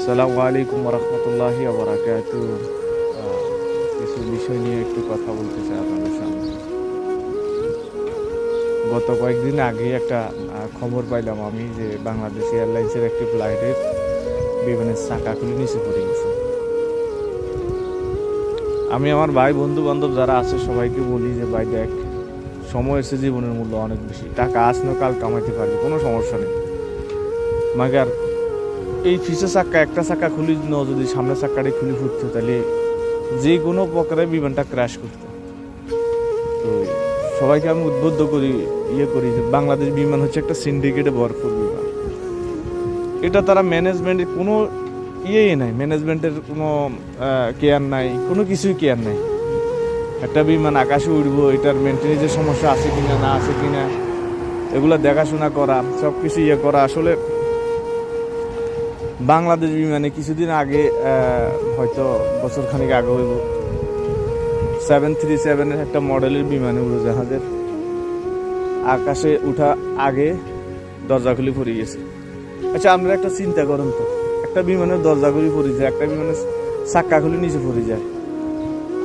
আসসালামু আলাইকুম রহমতুল্লাহি ওয়া বারাকাতুহু। কিছু বিষয় নিয়ে একটু কথা বলতে চাই আপনাদের সামনে। গত কয়েকদিন আগে একটা খবর পাইলাম আমি যে বাংলাদেশ এয়ারলাইন্সের একটি ফ্লাইটের বিমানের চাকা খুলে নিচে পড়ে গেছে। আমি আমার ভাই বন্ধু বান্ধব যারা আছে সবাইকে বলি যে ভাই দেখ, সময় এসে জীবনের মূল্য অনেক বেশি, টাকা আজ না কাল কামাইতে পারবে, কোনো সমস্যা নেই। মাগার এই পিছের চাক্কা একটা চাক্কা খুলি যদি সামনের চাক্কাটি খুলে ফুটতো তাহলে যে কোনো প্রকারে বিমানটা ক্র্যাশ করতো। তো সবাইকে আমি উদ্বুদ্ধ করি যে বাংলাদেশ বিমান হচ্ছে একটা সিন্ডিকেটে ভরপুর বিমান। এটা তারা ম্যানেজমেন্টের কোনো নাই, ম্যানেজমেন্টের কোনো কেয়ার নাই, কোনো কিছুই কেয়ার নাই। একটা বিমান আকাশে উঠবো, এটার মেনটেনেন্সের সমস্যা আছে কিনা না আছে কিনা এগুলো দেখাশোনা করা, সব কিছু করা। আসলে বাংলাদেশ বিমানে কিছুদিন আগে হয়তো বছর খানিক আগে হইব 737 একটা মডেলের বিমানে উড়োজাহাজের আকাশে উঠা আগে দরজা খুলে পড়ে গেছে। আচ্ছা, আপনারা একটা চিন্তা করুন তো, একটা বিমানের দরজা খুলে পড়ে যায়, একটা বিমানের চাক্কা খুলে নিচে পড়ে যায়,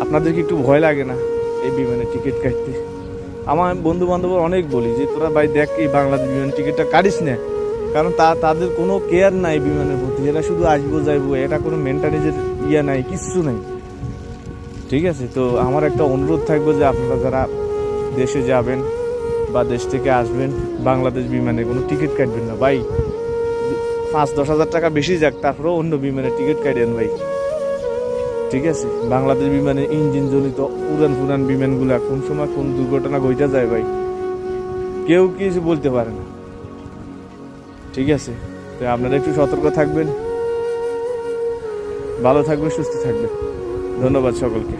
আপনাদের কি একটু ভয় লাগে না এই বিমানের টিকিট কাটতে? আমার বন্ধু বান্ধব অনেক বলি যে তোরা ভাই দেখ, এই বাংলাদেশ বিমান টিকিটটা কাটিস না, কারণ তাদের কোনো কেয়ার নাই বিমানের প্রতি। এরা শুধু আসবো যাইবো, এটা কোনো মেন্টালিটির নাই, কিচ্ছু নাই। ঠিক আছে, তো আমার একটা অনুরোধ থাকবে যে আপনারা যারা দেশে যাবেন বা দেশ থেকে আসবেন, বাংলাদেশ বিমানে কোনো টিকিট কাটবেন না ভাই। 5-10 হাজার টাকা বেশি যাক, তারপরেও অন্য বিমানের টিকিট কাটেন ভাই। ঠিক আছে, বাংলাদেশ বিমানের ইঞ্জিন জনিত পুরান বিমানগুলা কোন সময় কোন দুর্ঘটনা ঘটে যায় ভাই, কেউ কিছু বলতে পারে না। ঠিক আছে, তো আপনারা একটু সতর্ক থাকবেন, ভালো থাকবেন, সুস্থ থাকবেন। ধন্যবাদ সকলকে।